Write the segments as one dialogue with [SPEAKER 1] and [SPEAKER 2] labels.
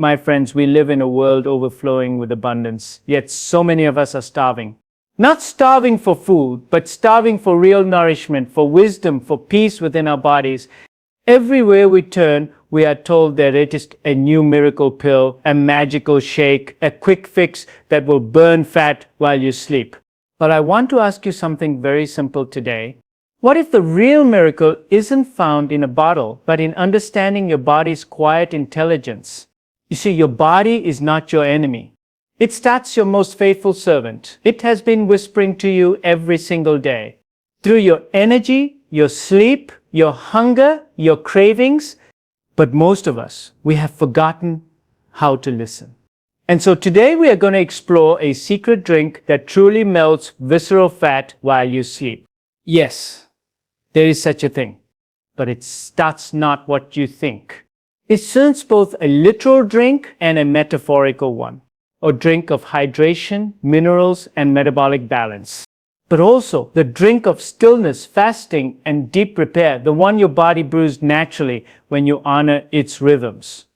[SPEAKER 1] My friends, we live in a world overflowing with abundance, yet so many of us are starving. Not starving for food, but starving for real nourishment, for wisdom, for peace within our bodies. Everywhere we turn, we are told there is a new miracle pill, a magical shake, a quick fix that will burn fat while you sleep. But I want to ask you something very simple today. What if the real miracle isn't found in a bottle, but in understanding your body's quiet intelligence? You see, your body is not your enemy. It's your most faithful servant. It has been whispering to you every single day. Through your energy, your sleep, your hunger, your cravings. But most of us, we have forgotten how to listen. And so today we are going to explore a secret drink that truly melts visceral fat while you sleep. Yes, there is such a thing, but that's not what you think. It's both a literal drink and a metaphorical one. A drink of hydration, minerals, and metabolic balance. But also the drink of stillness, fasting, and deep repair, the one your body brews naturally when you honor its rhythms.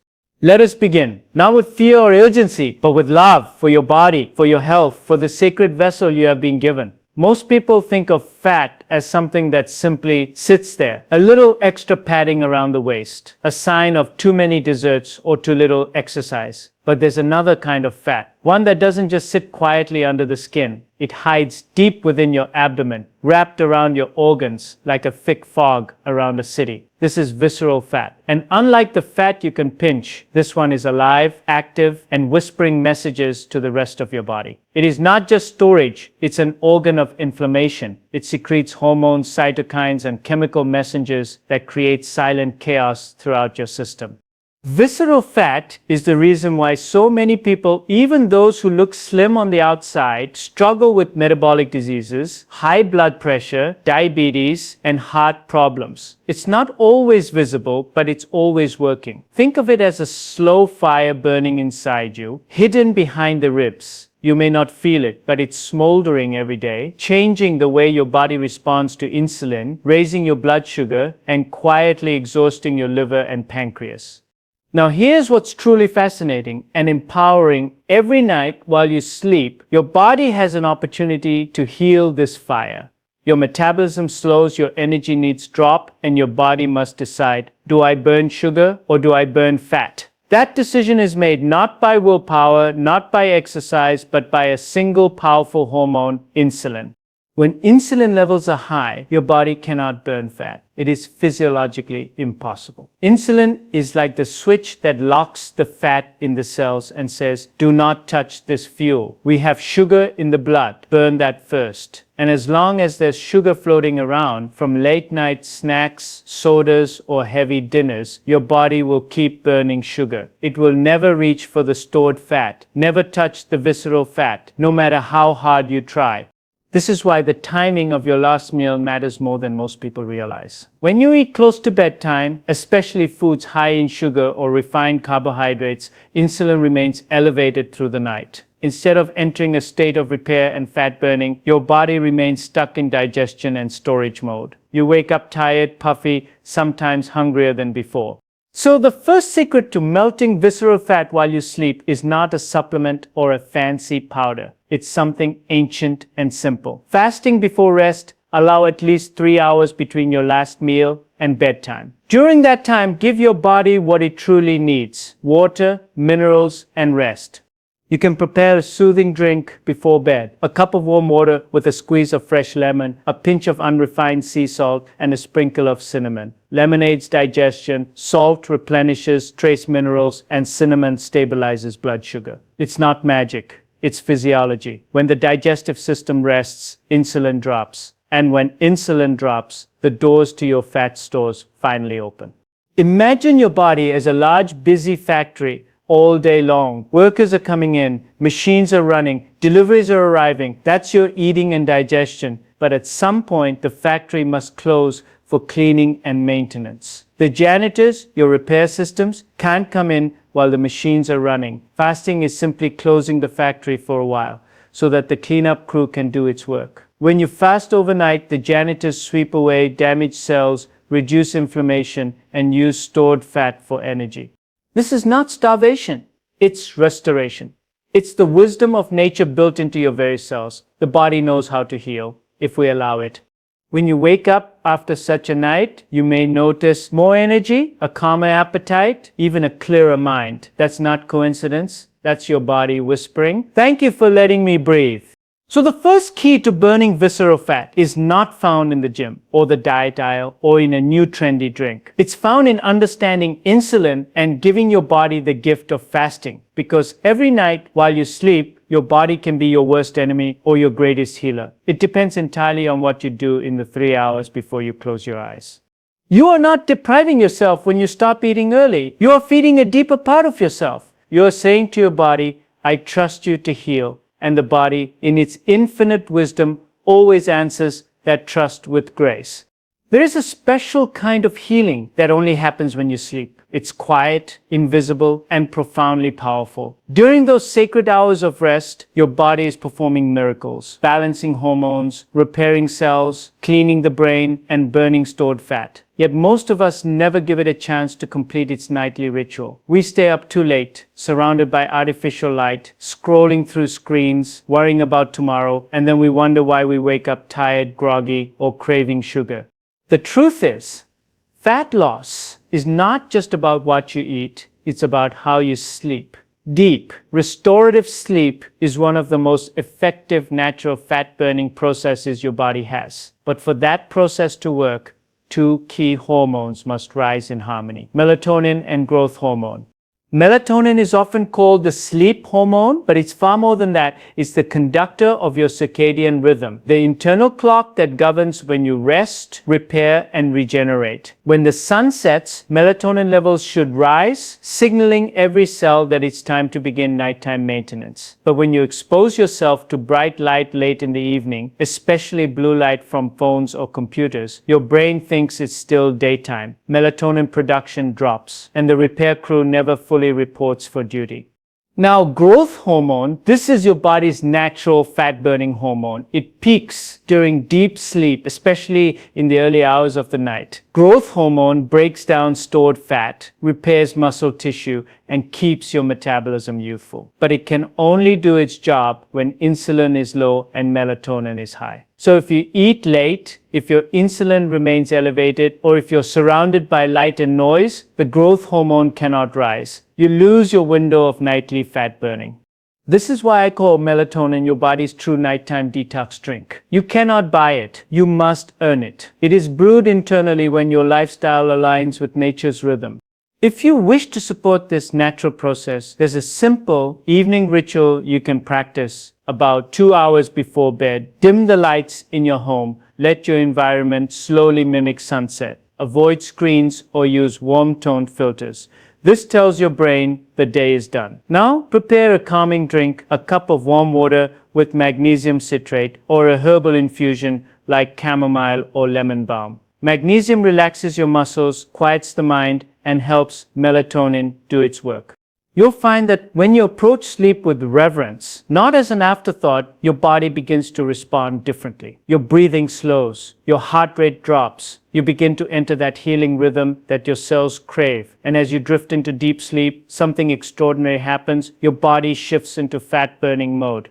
[SPEAKER 1] Let us begin, not with fear or urgency, but with love for your body, for your health, for the sacred vessel you have been given. Most people think of fat as something that simply sits there, a little extra padding around the waist, a sign of too many desserts or too little exercise. But there's another kind of fat, one that doesn't just sit quietly under the skin. It hides deep within your abdomen, wrapped around your organs like a thick fog around a city. This is visceral fat. And unlike the fat you can pinch, this one is alive, active, and whispering messages to the rest of your body. It is not just storage, it's an organ of inflammation. It secretes hormones, cytokines, and chemical messengers that create silent chaos throughout your system. Visceral fat is the reason why so many people, even those who look slim on the outside, struggle with metabolic diseases, high blood pressure, diabetes, and heart problems. It's not always visible, but it's always working. Think of it as a slow fire burning inside you, hidden behind the ribs. You may not feel it, but it's smoldering every day, changing the way your body responds to insulin, raising your blood sugar, and quietly exhausting your liver and pancreas. Now here's what's truly fascinating and empowering. Every night while you sleep, your body has an opportunity to heal this fire. Your metabolism slows, your energy needs drop, and your body must decide, do I burn sugar or do I burn fat? That decision is made not by willpower, not by exercise, but by a single powerful hormone, insulin. When insulin levels are high, your body cannot burn fat. It is physiologically impossible. Insulin is like the switch that locks the fat in the cells and says, do not touch this fuel. We have sugar in the blood. Burn that first. And as long as there's sugar floating around from late night snacks, sodas, or heavy dinners, your body will keep burning sugar. It will never reach for the stored fat, never touch the visceral fat, no matter how hard you try. This is why the timing of your last meal matters more than most people realize. When you eat close to bedtime, especially foods high in sugar or refined carbohydrates, insulin remains elevated through the night. Instead of entering a state of repair and fat burning, your body remains stuck in digestion and storage mode. You wake up tired, puffy, sometimes hungrier than before. So the first secret to melting visceral fat while you sleep is not a supplement or a fancy powder. It's something ancient and simple. Fasting before rest, allow at least 3 hours between your last meal and bedtime. During that time, give your body what it truly needs: water, minerals, and rest. You can prepare a soothing drink before bed. A cup of warm water with a squeeze of fresh lemon, a pinch of unrefined sea salt, and a sprinkle of cinnamon. Lemon aids digestion, salt replenishes trace minerals, and cinnamon stabilizes blood sugar. It's not magic, it's physiology. When the digestive system rests, insulin drops. And when insulin drops, the doors to your fat stores finally open. Imagine your body as a large, busy factory. All day long, workers are coming in, machines are running, deliveries are arriving. That's your eating and digestion. But at some point, the factory must close for cleaning and maintenance. The janitors, your repair systems, can't come in while the machines are running. Fasting is simply closing the factory for a while so that the cleanup crew can do its work. When you fast overnight, the janitors sweep away damaged cells, reduce inflammation, and use stored fat for energy. This is not starvation. It's restoration. It's the wisdom of nature built into your very cells. The body knows how to heal if we allow it. When you wake up after such a night, you may notice more energy, a calmer appetite, even a clearer mind. That's not coincidence. That's your body whispering, "Thank you for letting me breathe." So the first key to burning visceral fat is not found in the gym or the diet aisle or in a new trendy drink. It's found in understanding insulin and giving your body the gift of fasting. Because every night while you sleep, your body can be your worst enemy or your greatest healer. It depends entirely on what you do in the 3 hours before you close your eyes. You are not depriving yourself when you stop eating early. You are feeding a deeper part of yourself. You are saying to your body, "I trust you to heal." And the body, in its infinite wisdom, always answers that trust with grace. There is a special kind of healing that only happens when you sleep. It's quiet, invisible, and profoundly powerful. During those sacred hours of rest, your body is performing miracles, balancing hormones, repairing cells, cleaning the brain, and burning stored fat. Yet most of us never give it a chance to complete its nightly ritual. We stay up too late, surrounded by artificial light, scrolling through screens, worrying about tomorrow, and then we wonder why we wake up tired, groggy, or craving sugar. The truth is, fat loss is not just about what you eat, it's about how you sleep. Deep, restorative sleep is one of the most effective natural fat-burning processes your body has. But for that process to work, two key hormones must rise in harmony: melatonin and growth hormone. Melatonin is often called the sleep hormone, but it's far more than that. It's the conductor of your circadian rhythm, the internal clock that governs when you rest, repair, and regenerate. When the sun sets, melatonin levels should rise, signaling every cell that it's time to begin nighttime maintenance. But when you expose yourself to bright light late in the evening, especially blue light from phones or computers, your brain thinks it's still daytime. Melatonin production drops, and the repair crew never fully reports for duty. Now, growth hormone, this is your body's natural fat-burning hormone. It peaks during deep sleep, especially in the early hours of the night. Growth hormone breaks down stored fat, repairs muscle tissue, and keeps your metabolism youthful. But it can only do its job when insulin is low and melatonin is high. So if you eat late, if your insulin remains elevated, or if you're surrounded by light and noise, the growth hormone cannot rise. You lose your window of nightly fat burning. This is why I call melatonin your body's true nighttime detox drink. You cannot buy it. You must earn it. It is brewed internally when your lifestyle aligns with nature's rhythm. If you wish to support this natural process, there's a simple evening ritual you can practice about 2 hours before bed. Dim the lights in your home. Let your environment slowly mimic sunset. Avoid screens or use warm-toned filters. This tells your brain the day is done. Now, prepare a calming drink, a cup of warm water with magnesium citrate or a herbal infusion like chamomile or lemon balm. Magnesium relaxes your muscles, quiets the mind, and helps melatonin do its work. You'll find that when you approach sleep with reverence, not as an afterthought, your body begins to respond differently. Your breathing slows, your heart rate drops. You begin to enter that healing rhythm that your cells crave. And as you drift into deep sleep, something extraordinary happens. Your body shifts into fat-burning mode.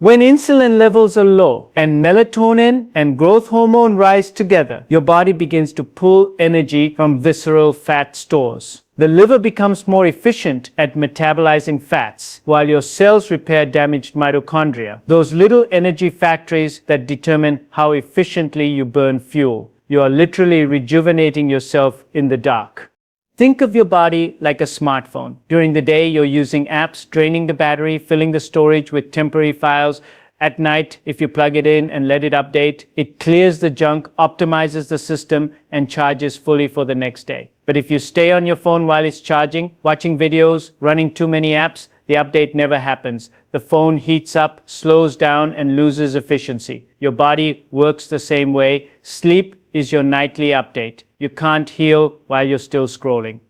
[SPEAKER 1] When insulin levels are low and melatonin and growth hormone rise together, your body begins to pull energy from visceral fat stores. The liver becomes more efficient at metabolizing fats, while your cells repair damaged mitochondria, those little energy factories that determine how efficiently you burn fuel. You are literally rejuvenating yourself in the dark. Think of your body like a smartphone. During the day, you're using apps, draining the battery, filling the storage with temporary files. At night, if you plug it in and let it update, it clears the junk, optimizes the system, and charges fully for the next day. But if you stay on your phone while it's charging, watching videos, running too many apps, the update never happens. The phone heats up, slows down, and loses efficiency. Your body works the same way. Sleep is your nightly update. You can't heal while you're still scrolling.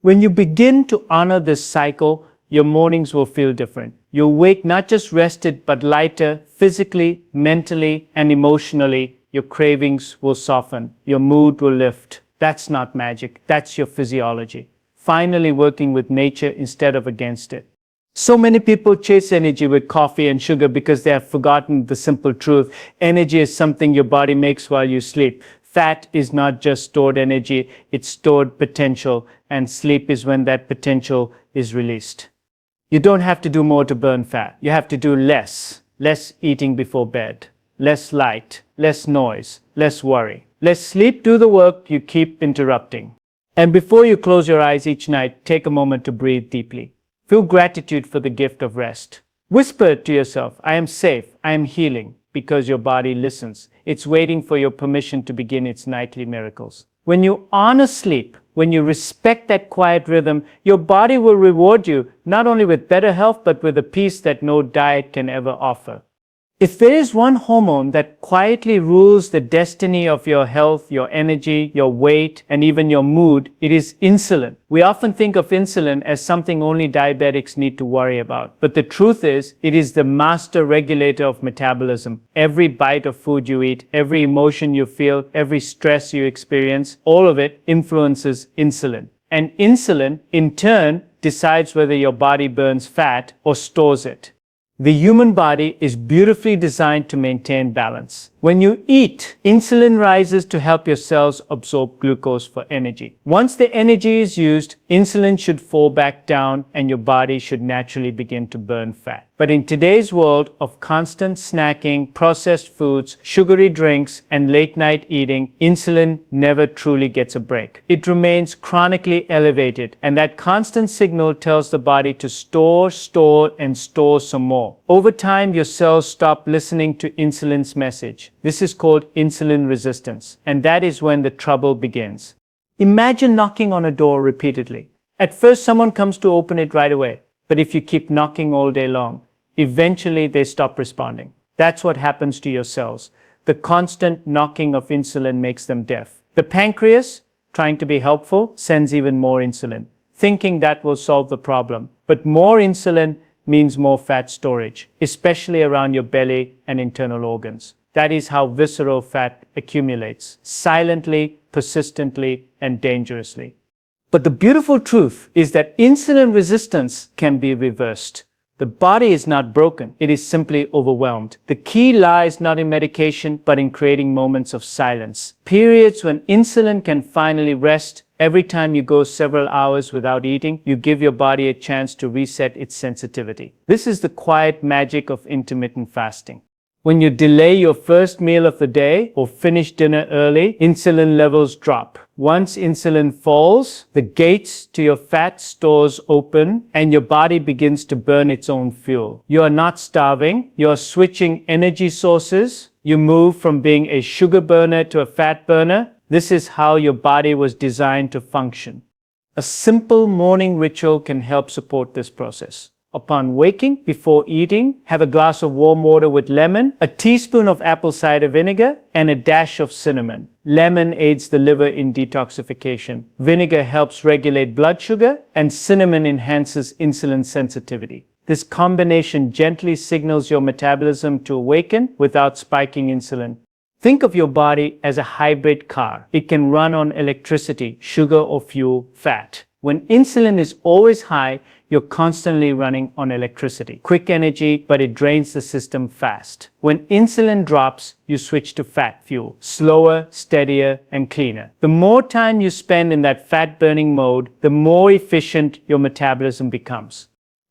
[SPEAKER 1] When you begin to honor this cycle, your mornings will feel different. You'll wake not just rested, but lighter, physically, mentally, and emotionally. Your cravings will soften. Your mood will lift. That's not magic. That's your physiology. Finally working with nature instead of against it. So many people chase energy with coffee and sugar because they have forgotten the simple truth. Energy is something your body makes while you sleep. Fat is not just stored energy, it's stored potential, and sleep is when that potential is released. You don't have to do more to burn fat. You have to do less. Less eating before bed, less light, less noise, less worry. Let sleep do the work you keep interrupting. And before you close your eyes each night, take a moment to breathe deeply. Feel gratitude for the gift of rest. Whisper to yourself, I am safe, I am healing, because your body listens. It's waiting for your permission to begin its nightly miracles. When you honor sleep, when you respect that quiet rhythm, your body will reward you not only with better health, but with a peace that no diet can ever offer. If there is one hormone that quietly rules the destiny of your health, your energy, your weight, and even your mood, it is insulin. We often think of insulin as something only diabetics need to worry about. But the truth is, it is the master regulator of metabolism. Every bite of food you eat, every emotion you feel, every stress you experience, all of it influences insulin. And insulin, in turn, decides whether your body burns fat or stores it. The human body is beautifully designed to maintain balance. When you eat, insulin rises to help your cells absorb glucose for energy. Once the energy is used, insulin should fall back down and your body should naturally begin to burn fat. But in today's world of constant snacking, processed foods, sugary drinks, and late-night eating, insulin never truly gets a break. It remains chronically elevated, and that constant signal tells the body to store some more. Over time, your cells stop listening to insulin's message. This is called insulin resistance, and that is when the trouble begins. Imagine knocking on a door repeatedly. At first, someone comes to open it right away, but if you keep knocking all day long, eventually they stop responding. That's what happens to your cells. The constant knocking of insulin makes them deaf. The pancreas, trying to be helpful, sends even more insulin, thinking that will solve the problem. But more insulin means more fat storage, especially around your belly and internal organs. That is how visceral fat accumulates, silently, persistently, and dangerously. But the beautiful truth is that insulin resistance can be reversed. The body is not broken, it is simply overwhelmed. The key lies not in medication, but in creating moments of silence. Periods when insulin can finally rest. Every time you go several hours without eating, you give your body a chance to reset its sensitivity. This is the quiet magic of intermittent fasting. When you delay your first meal of the day or finish dinner early, insulin levels drop. Once insulin falls, the gates to your fat stores open and your body begins to burn its own fuel. You are not starving, you are switching energy sources. You move from being a sugar burner to a fat burner. This is how your body was designed to function. A simple morning ritual can help support this process. Upon waking, before eating, have a glass of warm water with lemon, a teaspoon of apple cider vinegar, and a dash of cinnamon. Lemon aids the liver in detoxification. Vinegar helps regulate blood sugar, and cinnamon enhances insulin sensitivity. This combination gently signals your metabolism to awaken without spiking insulin. Think of your body as a hybrid car. It can run on electricity, sugar or fuel, fat. When insulin is always high, you're constantly running on electricity. Quick energy, but it drains the system fast. When insulin drops, you switch to fat fuel. Slower, steadier, and cleaner. The more time you spend in that fat-burning mode, the more efficient your metabolism becomes.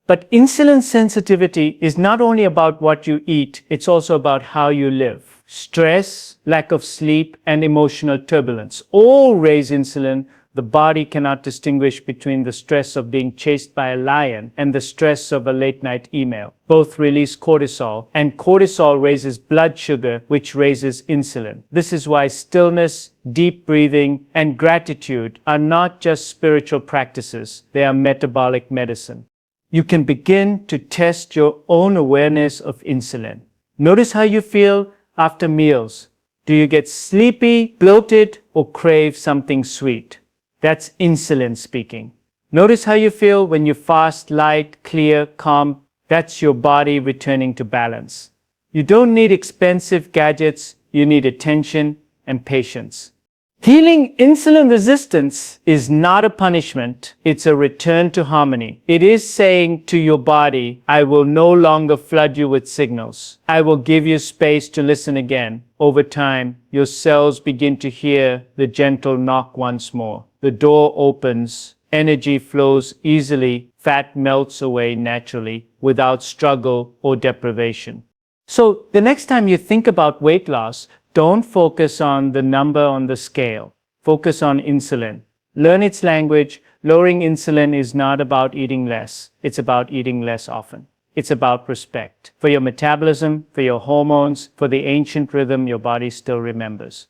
[SPEAKER 1] But insulin sensitivity is not only about what you eat, it's also about how you live. Stress, lack of sleep, and emotional turbulence all raise insulin. The body cannot distinguish between the stress of being chased by a lion and the stress of a late-night email. Both release cortisol, and cortisol raises blood sugar, which raises insulin. This is why stillness, deep breathing, and gratitude are not just spiritual practices, they are metabolic medicine. You can begin to test your own awareness of insulin. Notice how you feel after meals. Do you get sleepy, bloated, or crave something sweet? That's insulin speaking. Notice how you feel when you fast, light, clear, calm. That's your body returning to balance. You don't need expensive gadgets, you need attention and patience. Healing insulin resistance is not a punishment, it's a return to harmony. It is saying to your body, I will no longer flood you with signals. I will give you space to listen again. Over time, your cells begin to hear the gentle knock once more. The door opens, energy flows easily, fat melts away naturally without struggle or deprivation. So the next time you think about weight loss, don't focus on the number on the scale. Focus on insulin. Learn its language. Lowering insulin is not about eating less. It's about eating less often. It's about respect for your metabolism, for your hormones, for the ancient rhythm your body still remembers.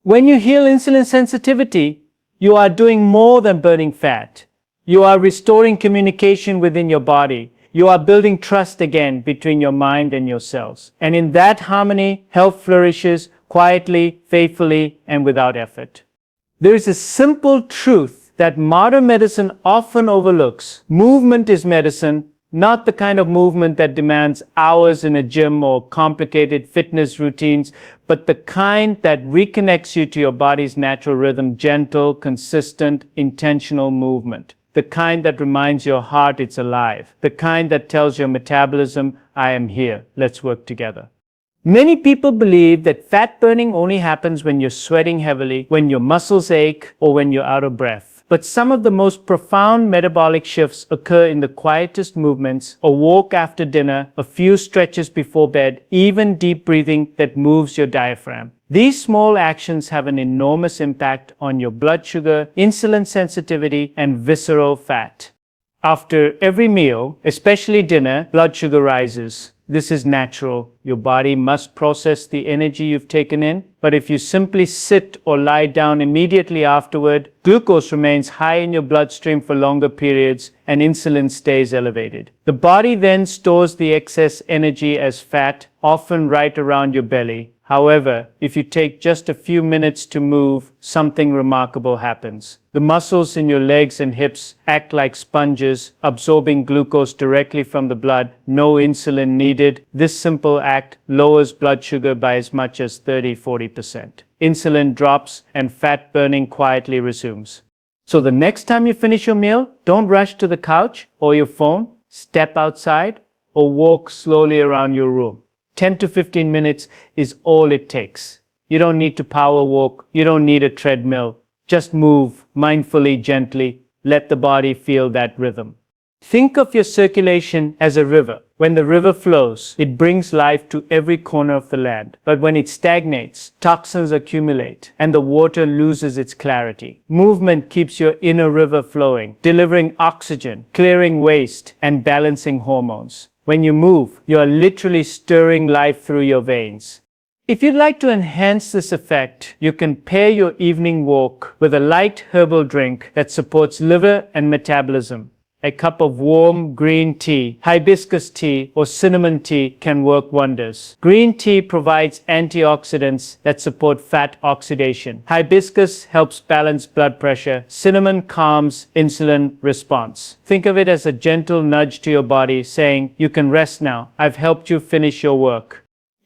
[SPEAKER 1] When you heal insulin sensitivity, you are doing more than burning fat. You are restoring communication within your body. You are building trust again between your mind and your cells. And in that harmony, health flourishes quietly, faithfully, and without effort. There is a simple truth that modern medicine often overlooks. Movement is medicine, not the kind of movement that demands hours in a gym or complicated fitness routines, but the kind that reconnects you to your body's natural rhythm, gentle, consistent, intentional movement. The kind that reminds your heart it's alive. The kind that tells your metabolism, I am here, let's work together. Many people believe that fat burning only happens when you're sweating heavily, when your muscles ache, or when you're out of breath. But some of the most profound metabolic shifts occur in the quietest movements: a walk after dinner, a few stretches before bed, even deep breathing that moves your diaphragm. These small actions have an enormous impact on your blood sugar, insulin sensitivity, and visceral fat. After every meal, especially dinner, blood sugar rises. This is natural. Your body must process the energy you've taken in. But if you simply sit or lie down immediately afterward, glucose remains high in your bloodstream for longer periods and insulin stays elevated. The body then stores the excess energy as fat, often right around your belly. However, if you take just a few minutes to move, something remarkable happens. The muscles in your legs and hips act like sponges, absorbing glucose directly from the blood, no insulin needed. This simple act lowers blood sugar by as much as 30–40%. Insulin drops and fat burning quietly resumes. So the next time you finish your meal, don't rush to the couch or your phone. Step outside or walk slowly around your room. 10 to 15 minutes is all it takes. You don't need to power walk. You don't need a treadmill. Just move mindfully, gently. Let the body feel that rhythm. Think of your circulation as a river. When the river flows, it brings life to every corner of the land. But when it stagnates, toxins accumulate and the water loses its clarity. Movement keeps your inner river flowing, delivering oxygen, clearing waste, and balancing hormones. When you move, you are literally stirring life through your veins. If you'd like to enhance this effect, you can pair your evening walk with a light herbal drink that supports liver and metabolism. A cup of warm green tea, hibiscus tea, or cinnamon tea can work wonders. Green tea provides antioxidants that support fat oxidation. Hibiscus helps balance blood pressure. Cinnamon calms insulin response. Think of it as a gentle nudge to your body saying, you can rest now. I've helped you finish your work.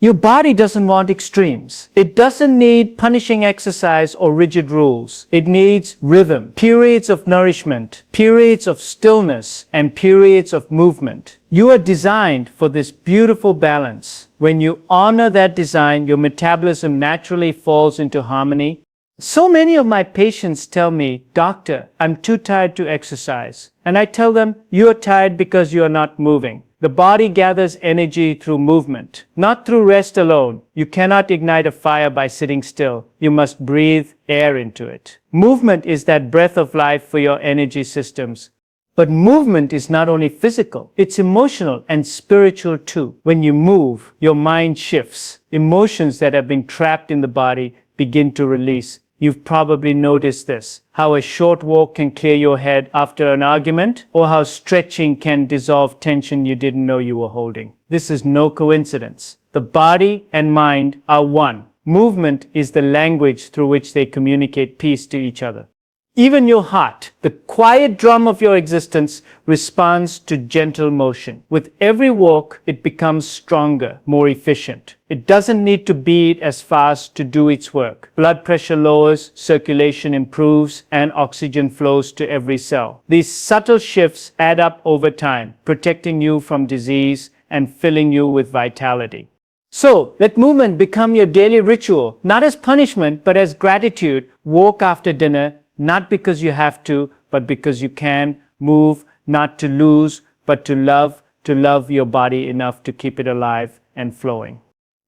[SPEAKER 1] Your body doesn't want extremes. It doesn't need punishing exercise or rigid rules. It needs rhythm, periods of nourishment, periods of stillness, and periods of movement. You are designed for this beautiful balance. When you honor that design, your metabolism naturally falls into harmony. So many of my patients tell me, Doctor, I'm too tired to exercise. And I tell them, you're tired because you're not moving. The body gathers energy through movement, not through rest alone. You cannot ignite a fire by sitting still. You must breathe air into it. Movement is that breath of life for your energy systems. But movement is not only physical, it's emotional and spiritual too. When you move, your mind shifts. Emotions that have been trapped in the body begin to release. You've probably noticed this, how a short walk can clear your head after an argument, or how stretching can dissolve tension you didn't know you were holding. This is no coincidence. The body and mind are one. Movement is the language through which they communicate peace to each other. Even your heart, the quiet drum of your existence, responds to gentle motion. With every walk, it becomes stronger, more efficient. It doesn't need to beat as fast to do its work. Blood pressure lowers, circulation improves, and oxygen flows to every cell. These subtle shifts add up over time, protecting you from disease and filling you with vitality. So, let movement become your daily ritual, not as punishment, but as gratitude. Walk after dinner, not because you have to, but because you can. Move, not to lose, but to love your body enough to keep it alive and flowing.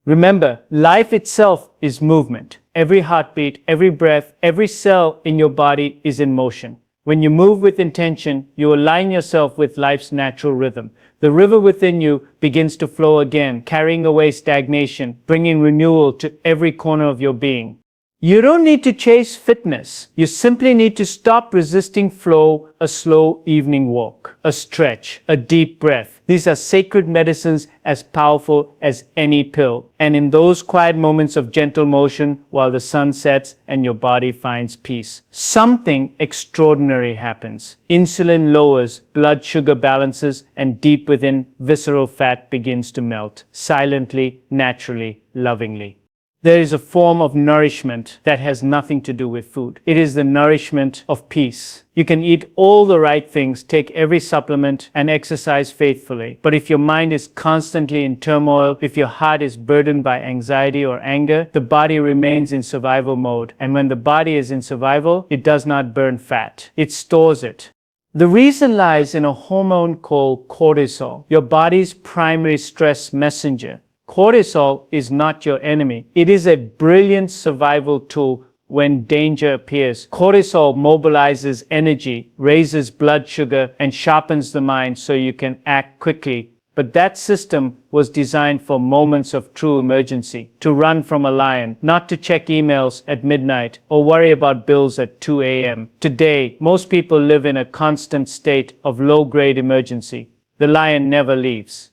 [SPEAKER 1] Remember, life itself is movement. Every heartbeat, every breath, every cell in your body is in motion. When you move with intention, you align yourself with life's natural rhythm. The river within you begins to flow again, carrying away stagnation, bringing renewal to every corner of your being. You don't need to chase fitness. You simply need to stop resisting flow, a slow evening walk, a stretch, a deep breath. These are sacred medicines as powerful as any pill. And in those quiet moments of gentle motion while the sun sets and your body finds peace, something extraordinary happens. Insulin lowers, blood sugar balances, and deep within, visceral fat begins to melt, silently, naturally, lovingly. There is a form of nourishment that has nothing to do with food. It is the nourishment of peace. You can eat all the right things, take every supplement, and exercise faithfully. But if your mind is constantly in turmoil, if your heart is burdened by anxiety or anger, the body remains in survival mode. And when the body is in survival, it does not burn fat. It stores it. The reason lies in a hormone called cortisol, your body's primary stress messenger. Cortisol is not your enemy. It is a brilliant survival tool when danger appears. Cortisol mobilizes energy, raises blood sugar, and sharpens the mind so you can act quickly. But that system was designed for moments of true emergency, to run from a lion, not to check emails at midnight or worry about bills at 2 a.m. Today, most people live in a constant state of low-grade emergency. The lion never leaves.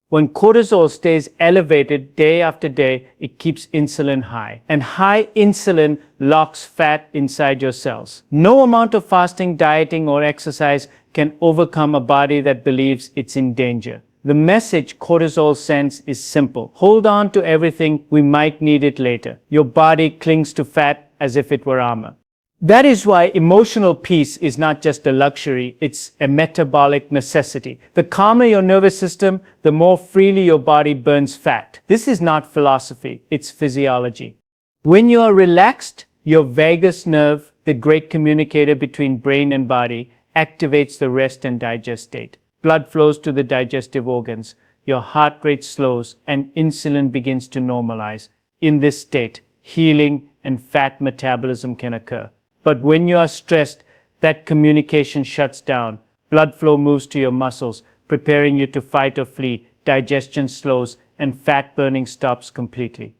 [SPEAKER 1] When cortisol stays elevated day after day, it keeps insulin high. And high insulin locks fat inside your cells. No amount of fasting, dieting, or exercise can overcome a body that believes it's in danger. The message cortisol sends is simple. Hold on to everything, we might need it later. Your body clings to fat as if it were armor. That is why emotional peace is not just a luxury, it's a metabolic necessity. The calmer your nervous system, the more freely your body burns fat. This is not philosophy, it's physiology. When you are relaxed, your vagus nerve, the great communicator between brain and body, activates the rest and digest state. Blood flows to the digestive organs, your heart rate slows, and insulin begins to normalize. In this state, healing and fat metabolism can occur. But when you are stressed, that communication shuts down. Blood flow moves to your muscles, preparing you to fight or flee. Digestion slows, and fat burning stops completely.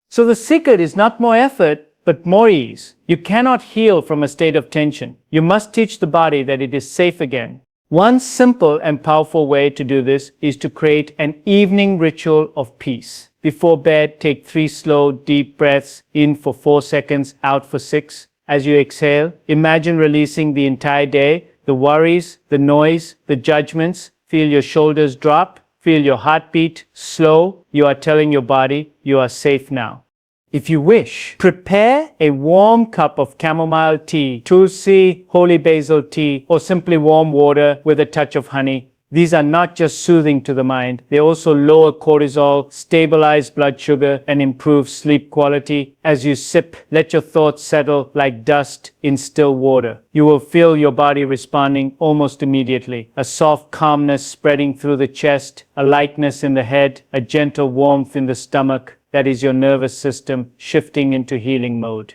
[SPEAKER 1] So the secret is not more effort, but more ease. You cannot heal from a state of tension. You must teach the body that it is safe again. One simple and powerful way to do this is to create an evening ritual of peace. Before bed, take 3 slow, deep breaths, in for 4 seconds, out for 6. As you exhale, imagine releasing the entire day, the worries, the noise, the judgments. Feel your shoulders drop, feel your heartbeat slow. You are telling your body you are safe now. If you wish, prepare a warm cup of chamomile tea, tulsi, holy basil tea, or simply warm water with a touch of honey. These are not just soothing to the mind, they also lower cortisol, stabilize blood sugar, and improve sleep quality. As you sip, let your thoughts settle like dust in still water. You will feel your body responding almost immediately. A soft calmness spreading through the chest, a lightness in the head, a gentle warmth in the stomach. That is your nervous system shifting into healing mode.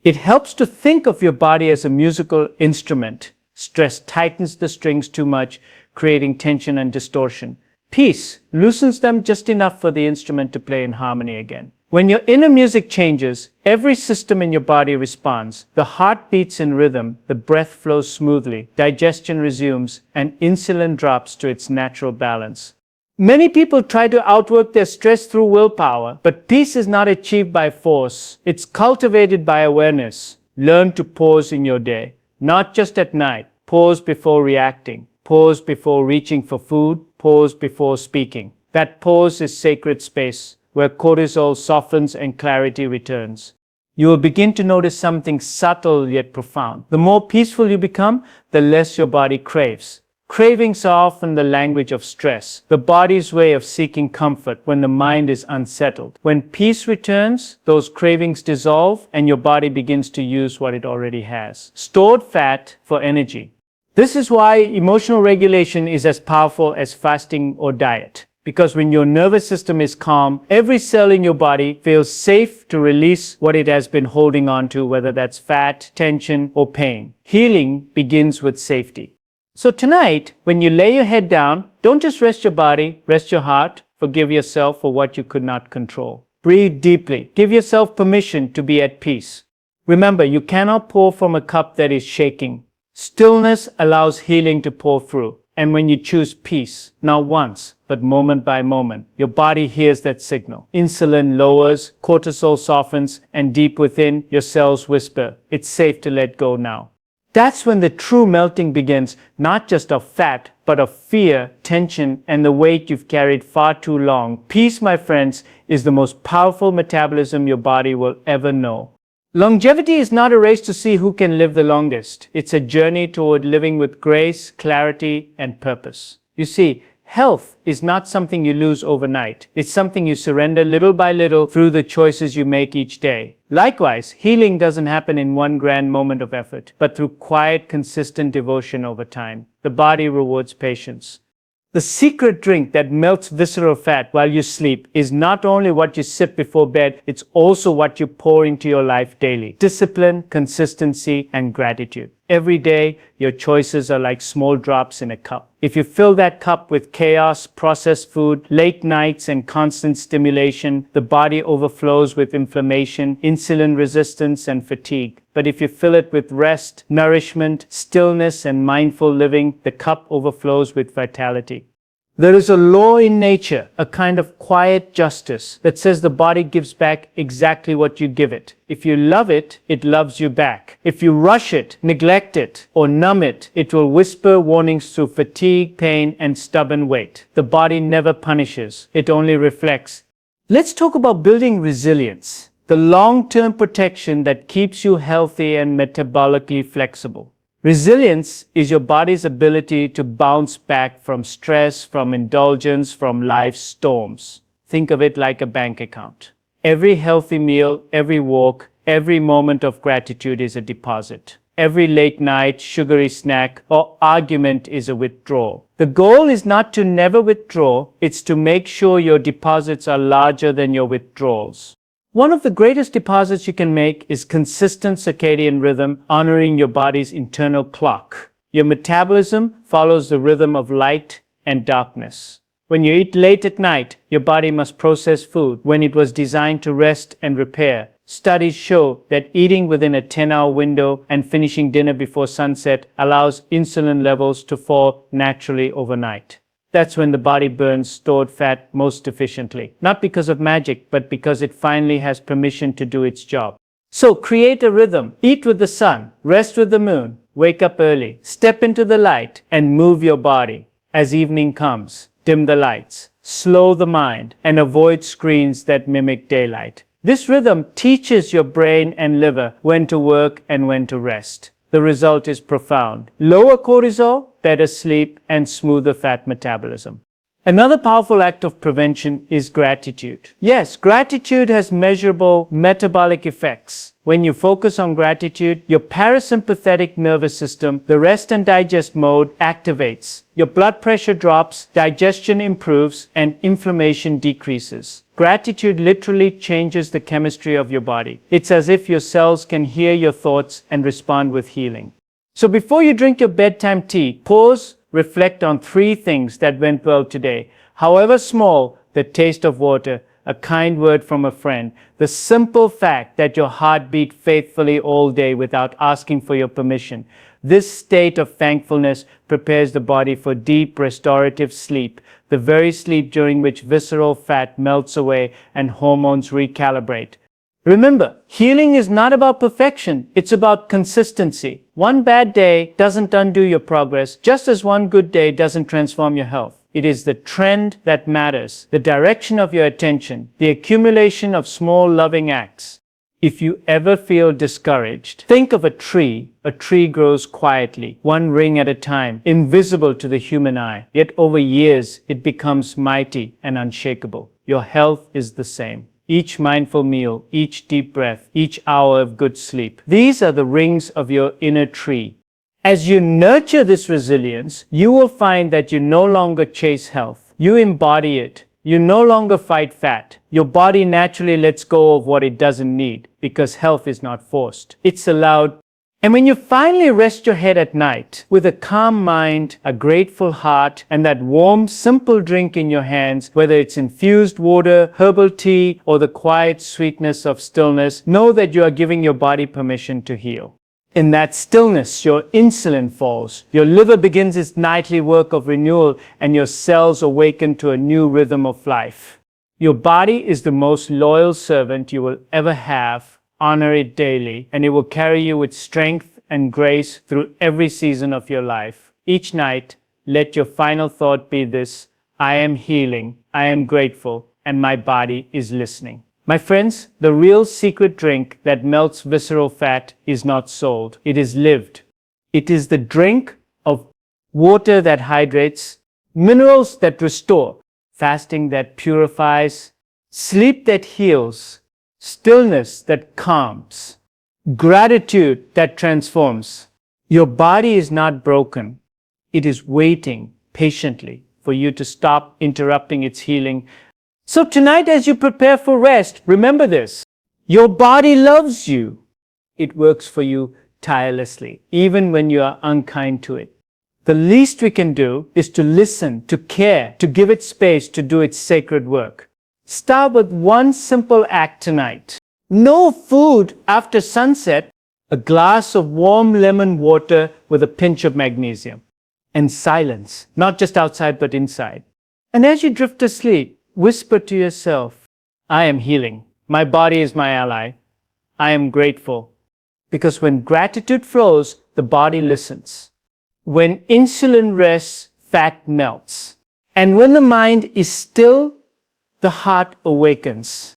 [SPEAKER 1] It helps to think of your body as a musical instrument. Stress tightens the strings too much, creating tension and distortion. Peace loosens them just enough for the instrument to play in harmony again. When your inner music changes, every system in your body responds. The heart beats in rhythm, the breath flows smoothly, digestion resumes, and insulin drops to its natural balance. Many people try to outwork their stress through willpower, but peace is not achieved by force. It's cultivated by awareness. Learn to pause in your day. not just at night. Pause before reacting. Pause before reaching for food. Pause before speaking. That pause is sacred space where cortisol softens and clarity returns. You will begin to notice something subtle yet profound. The more peaceful you become, the less your body craves. Cravings are often the language of stress, the body's way of seeking comfort when the mind is unsettled. When peace returns, those cravings dissolve and your body begins to use what it already has. Stored fat for energy. This is why emotional regulation is as powerful as fasting or diet. Because when your nervous system is calm, every cell in your body feels safe to release what it has been holding on to, whether that's fat, tension, or pain. Healing begins with safety. So tonight, when you lay your head down, don't just rest your body, rest your heart. Forgive yourself for what you could not control. Breathe deeply. Give yourself permission to be at peace. Remember, you cannot pour from a cup that is shaking. Stillness allows healing to pour through. And when you choose peace, not once, but moment by moment, your body hears that signal. Insulin lowers, cortisol softens, and deep within, your cells whisper, it's safe to let go now. That's when the true melting begins, not just of fat, but of fear, tension, and the weight you've carried far too long. Peace, my friends, is the most powerful metabolism your body will ever know. Longevity is not a race to see who can live the longest. It's a journey toward living with grace, clarity, and purpose. You see, health is not something you lose overnight. It's something you surrender little by little through the choices you make each day. Likewise, healing doesn't happen in one grand moment of effort, but through quiet, consistent devotion over time. The body rewards patience. The secret drink that melts visceral fat while you sleep is not only what you sip before bed, it's also what you pour into your life daily. Discipline, consistency, and gratitude. Every day, your choices are like small drops in a cup. If you fill that cup with chaos, processed food, late nights, and constant stimulation, the body overflows with inflammation, insulin resistance, and fatigue. But if you fill it with rest, nourishment, stillness, and mindful living, the cup overflows with vitality. There is a law in nature, a kind of quiet justice that says the body gives back exactly what you give it. If you love it, it loves you back. If you rush it, neglect it, or numb it, it will whisper warnings through fatigue, pain, and stubborn weight. The body never punishes, it only reflects. Let's talk about building resilience, the long-term protection that keeps you healthy and metabolically flexible. Resilience is your body's ability to bounce back from stress, from indulgence, from life's storms. Think of it like a bank account. Every healthy meal, every walk, every moment of gratitude is a deposit. Every late night, sugary snack, or argument is a withdrawal. The goal is not to never withdraw, it's to make sure your deposits are larger than your withdrawals. One of the greatest deposits you can make is consistent circadian rhythm, honoring your body's internal clock. Your metabolism follows the rhythm of light and darkness. When you eat late at night, your body must process food when it was designed to rest and repair. Studies show that eating within a 10-hour window and finishing dinner before sunset allows insulin levels to fall naturally overnight. That's when the body burns stored fat most efficiently. Not because of magic, but because it finally has permission to do its job. So create a rhythm. Eat with the sun, rest with the moon, wake up early, step into the light, and move your body. As evening comes, dim the lights, slow the mind, and avoid screens that mimic daylight. This rhythm teaches your brain and liver when to work and when to rest. The result is profound. Lower cortisol, better sleep, and smoother fat metabolism. Another powerful act of prevention is gratitude. Yes, gratitude has measurable metabolic effects. When you focus on gratitude, your parasympathetic nervous system, the rest and digest mode, activates. Your blood pressure drops, digestion improves, and inflammation decreases. Gratitude literally changes the chemistry of your body. It's as if your cells can hear your thoughts and respond with healing. So before you drink your bedtime tea, pause, reflect on 3 things that went well today. However small, the taste of water, a kind word from a friend, the simple fact that your heart beat faithfully all day without asking for your permission. This state of thankfulness prepares the body for deep restorative sleep, the very sleep during which visceral fat melts away and hormones recalibrate. Remember, healing is not about perfection, it's about consistency. One bad day doesn't undo your progress, just as one good day doesn't transform your health. It is the trend that matters, the direction of your attention, the accumulation of small loving acts. If you ever feel discouraged, think of a tree. A tree grows quietly, one ring at a time, invisible to the human eye. Yet over years, it becomes mighty and unshakable. Your health is the same. Each mindful meal, each deep breath, each hour of good sleep. These are the rings of your inner tree. As you nurture this resilience, you will find that you no longer chase health. You embody it. You no longer fight fat. Your body naturally lets go of what it doesn't need because health is not forced. It's allowed. And when you finally rest your head at night with a calm mind, a grateful heart, and that warm, simple drink in your hands, whether it's infused water, herbal tea, or the quiet sweetness of stillness, know that you are giving your body permission to heal. In that stillness, your insulin falls, your liver begins its nightly work of renewal, and your cells awaken to a new rhythm of life. Your body is the most loyal servant you will ever have. Honor it daily, and it will carry you with strength and grace through every season of your life. Each night, let your final thought be this: I am healing, I am grateful, and my body is listening. My friends, the real secret drink that melts visceral fat is not sold. It is lived. It is the drink of water that hydrates, minerals that restore, fasting that purifies, sleep that heals, stillness that calms, gratitude that transforms. Your body is not broken. It is waiting patiently for you to stop interrupting its healing. So tonight, as you prepare for rest, remember this: your body loves you. It works for you tirelessly, even when you are unkind to it. The least we can do is to listen, to care, to give it space to do its sacred work. Start with one simple act tonight. No food after sunset, a glass of warm lemon water with a pinch of magnesium. And silence, not just outside but inside. And as you drift to sleep, whisper to yourself, I am healing. My body is my ally. I am grateful. Because when gratitude flows, the body listens. When insulin rests, fat melts. And when the mind is still, the heart awakens.